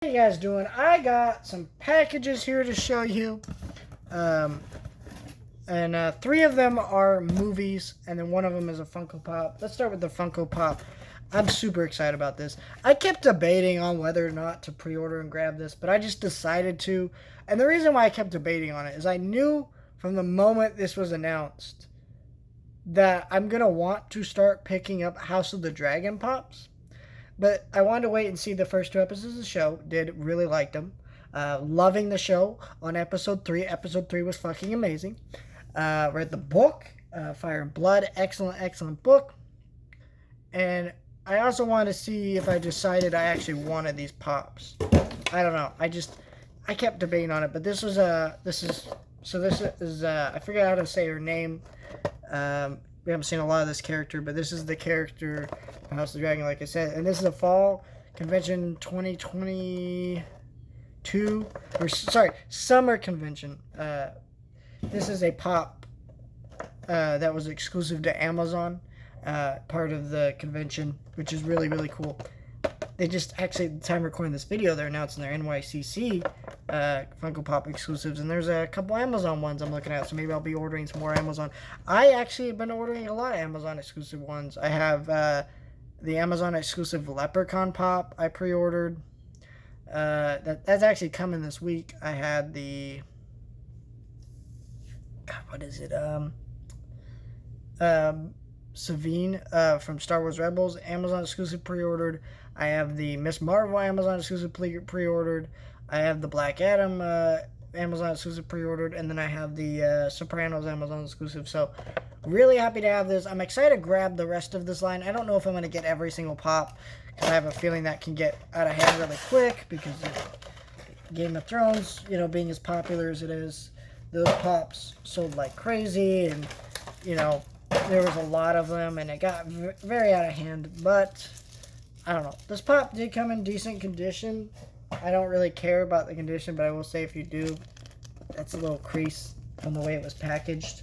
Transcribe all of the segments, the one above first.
How you guys doing? I got some packages here to show you. Um, and three of them are movies, and then one of them is a Funko Pop. Let's start with the Funko Pop. I'm super excited about this. I kept debating on whether or not to pre-order and grab this, but I just decided to. And the reason why I kept debating on it is I knew from the moment this was announced that I'm going to want to start picking up House of the Dragon Pops. But I wanted to wait and see the first two episodes of the show. Did really like them. Loving the show on episode 3. Episode 3 was fucking amazing. Read the book, Fire and Blood. Excellent book. And I also wanted to see if I decided I actually wanted these pops. I don't know. I kept debating on it. But this is I forget how to say her name. We haven't seen a lot of this character, but this is the character from House of the Dragon, like I said. And this is a fall convention 2022, or sorry, summer convention. This is a pop that was exclusive to Amazon, part of the convention, which is really, really cool. They just, actually, at the time of recording this video, they're announcing their NYCC Funko Pop exclusives, and there's a couple Amazon ones I'm looking at, so maybe I'll be ordering some more Amazon. I actually have been ordering a lot of Amazon exclusive ones. I have the Amazon exclusive Leprechaun Pop I pre-ordered. That's actually coming this week. I had the... God, what is it? Savine from Star Wars Rebels, Amazon exclusive pre-ordered. I have the Miss Marvel Amazon exclusive pre-ordered. I have the Black Adam Amazon exclusive pre-ordered, and then I have the Sopranos Amazon exclusive. So really happy to have this. I'm excited to grab the rest of this line. I don't know if I'm going to get every single pop, because I have a feeling that can get out of hand really quick, because of Game of Thrones, being as popular as it is, those pops sold like crazy, and there was a lot of them, and it got very out of hand. But I don't know. This pop did come in decent condition. I don't really care about the condition, but I will say if you do, that's a little crease from the way it was packaged,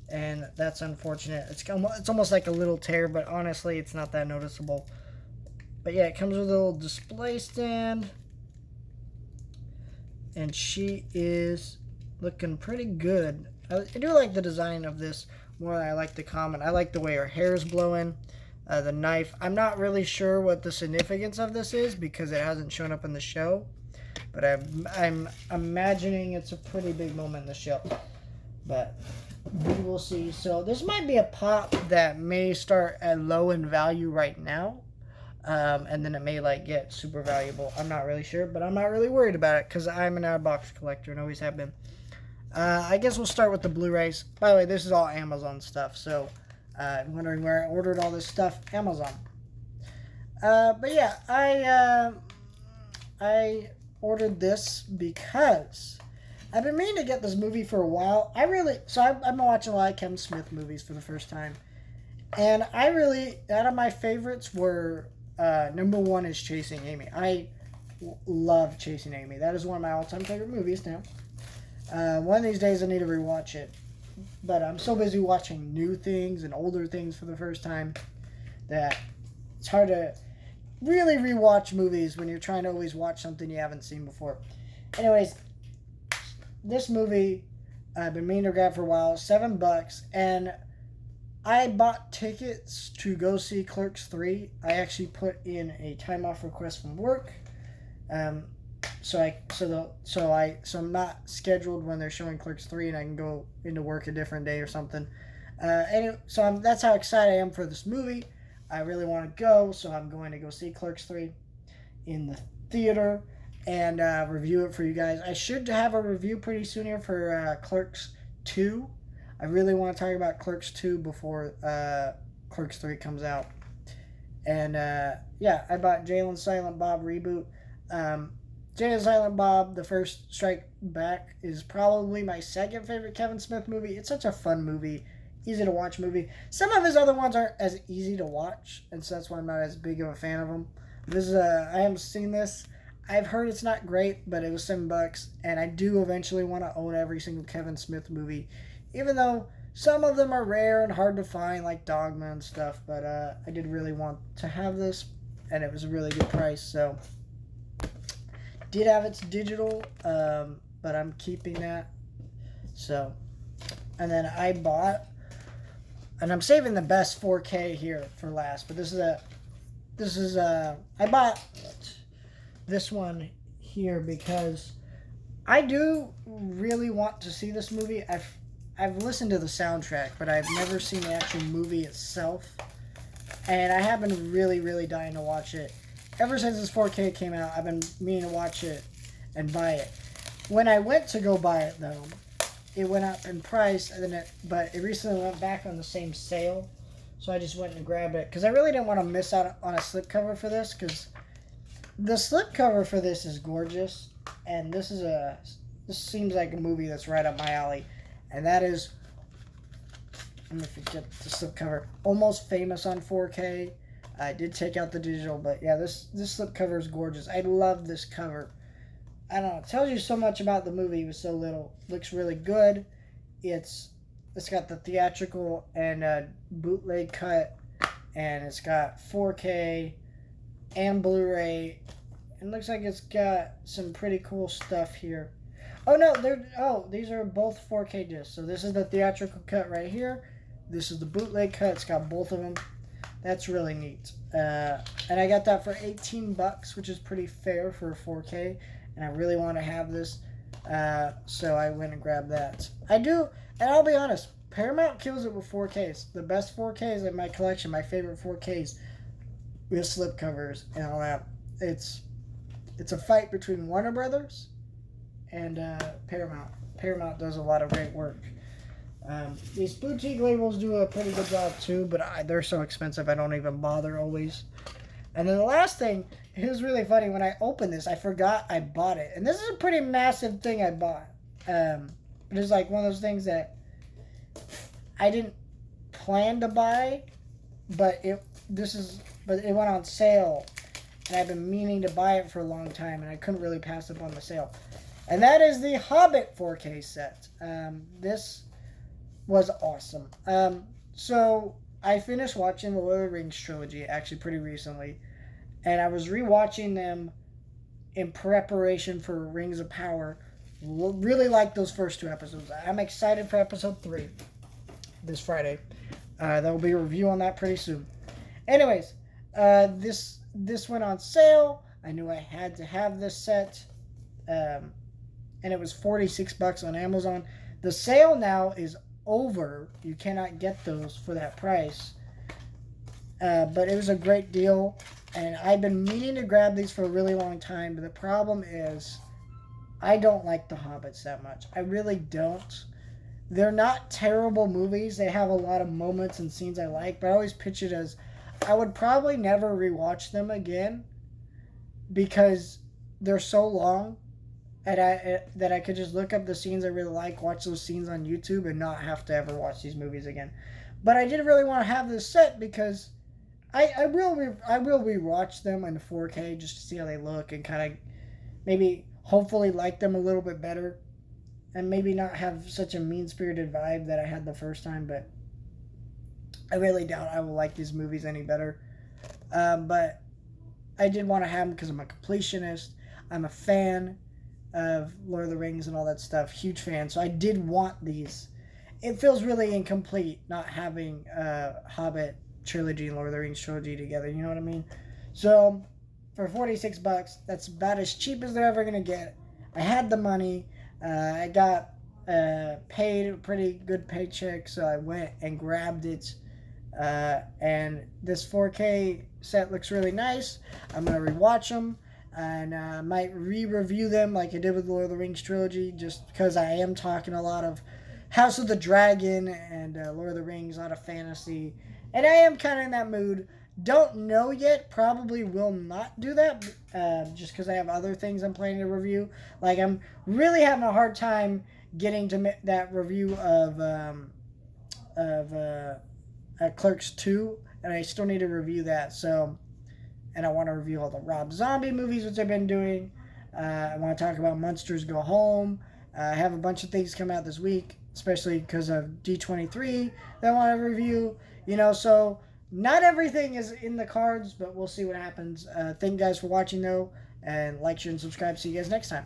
and that's unfortunate. It's almost like a little tear, but honestly, it's not that noticeable. But yeah, it comes with a little display stand, and she is looking pretty good. I do like the design of this more than I like the comment. I like the way her hair is blowing. The knife. I'm not really sure what the significance of this is because it hasn't shown up in the show. But I'm imagining it's a pretty big moment in the show. But we will see. So this might be a pop that may start at low in value right now. And then it may get super valuable. I'm not really sure. But I'm not really worried about it because I'm an out-of-box collector and always have been. I guess we'll start with the Blu-rays. By the way, this is all Amazon stuff. So... I'm wondering where I ordered all this stuff. Amazon. But yeah, I ordered this because I've been meaning to get this movie for a while. I've been watching a lot of Kevin Smith movies for the first time. And out of my favorites were, number one is Chasing Amy. I love Chasing Amy. That is one of my all-time favorite movies now. One of these days I need to rewatch it. But I'm so busy watching new things and older things for the first time that it's hard to really rewatch movies when you're trying to always watch something you haven't seen before. Anyways, this movie I've been meaning to grab for a while, $7, and I bought tickets to go see Clerks 3. I actually put in a time off request from work. So I'm not scheduled when they're showing Clerks 3, and I can go into work a different day or something. That's how excited I am for this movie. I really want to go, so I'm going to go see Clerks 3 in the theater and review it for you guys. I should have a review pretty soon here for Clerks 2. I really want to talk about Clerks 2 before Clerks 3 comes out. And I bought Jay and Silent Bob reboot. Jay and Silent Bob, The First Strike Back, is probably my second favorite Kevin Smith movie. It's such a fun movie, easy to watch movie. Some of his other ones aren't as easy to watch, and so that's why I'm not as big of a fan of them. I haven't seen this. I've heard it's not great, but it was $7, and I do eventually want to own every single Kevin Smith movie, even though some of them are rare and hard to find, like Dogma and stuff. But I did really want to have this, and it was a really good price, so did have its digital, but I'm keeping that. So, and then I bought, and I'm saving the best 4K here for last. But I bought this one here because I do really want to see this movie. I've listened to the soundtrack, but I've never seen the actual movie itself. And I have been really, really dying to watch it. Ever since this 4K came out, I've been meaning to watch it and buy it. When I went to go buy it, though, it went up in price, but it recently went back on the same sale. So I just went and grabbed it. Because I really didn't want to miss out on a slipcover for this. Because the slipcover for this is gorgeous. And this seems like a movie that's right up my alley. And that is, let me forget the slipcover, Almost Famous on 4K. I did take out the digital, but yeah, this slipcover is gorgeous. I love this cover. I don't know, it tells you so much about the movie with so little. Looks really good. It's got the theatrical and bootleg cut, and it's got 4K and Blu-ray. It looks like it's got some pretty cool stuff here. Oh no, these are both 4K discs. So this is the theatrical cut right here. This is the bootleg cut. It's got both of them. That's really neat. And I got that for $18, which is pretty fair for a 4K. And I really want to have this. So I went and grabbed that. I do, and I'll be honest, Paramount kills it with 4Ks. The best 4Ks in my collection, my favorite 4Ks, with slipcovers and all that. It's a fight between Warner Brothers and Paramount. Paramount does a lot of great work. These boutique labels do a pretty good job too, but they're so expensive I don't even bother always. And then the last thing, it was really funny. When I opened this, I forgot I bought it. And this is a pretty massive thing I bought. It was like one of those things that I didn't plan to buy, but it went on sale. And I've been meaning to buy it for a long time, and I couldn't really pass up on the sale. And that is the Hobbit 4K set. This was awesome. So I finished watching the Lord of the Rings trilogy actually pretty recently, and I was rewatching them in preparation for Rings of Power. Really like those first two episodes. I'm excited for episode 3 this Friday. There will be a review on that pretty soon. Anyways, this went on sale. I knew I had to have this set, and it was $46 on Amazon. The sale now is over. You cannot get those for that price. But it was a great deal, and I've been meaning to grab these for a really long time, but the problem is I don't like the Hobbits that much. I really don't. They're not terrible movies. They have a lot of moments and scenes I like, but I always pitch it as I would probably never rewatch them again because they're so long that I could just look up the scenes I really like, watch those scenes on YouTube, and not have to ever watch these movies again. But I did really want to have this set because I will rewatch them in 4K just to see how they look and kind of maybe hopefully like them a little bit better and maybe not have such a mean-spirited vibe that I had the first time, but I really doubt I will like these movies any better. But I did want to have them because I'm a completionist. I'm a fan of Lord of the Rings and all that stuff. Huge fan. So I did want these. It feels really incomplete not having Hobbit trilogy and Lord of the Rings trilogy together. You know what I mean? So for $46, that's about as cheap as they're ever going to get. I had the money. I got paid a pretty good paycheck, so I went and grabbed it. And this 4K set looks really nice. I'm going to rewatch them. And I might re-review them like I did with Lord of the Rings trilogy, just because I am talking a lot of House of the Dragon and Lord of the Rings, a lot of fantasy. And I am kind of in that mood. Don't know yet. Probably will not do that, just because I have other things I'm planning to review. Like, I'm really having a hard time getting to that review of Clerks 2, and I still need to review that, so... And I want to review all the Rob Zombie movies, which I've been doing. I want to talk about Monsters Go Home. I have a bunch of things come out this week, especially because of D23 that I want to review. So not everything is in the cards, but we'll see what happens. Thank you guys for watching, though, And like, share, and subscribe. See you guys next time.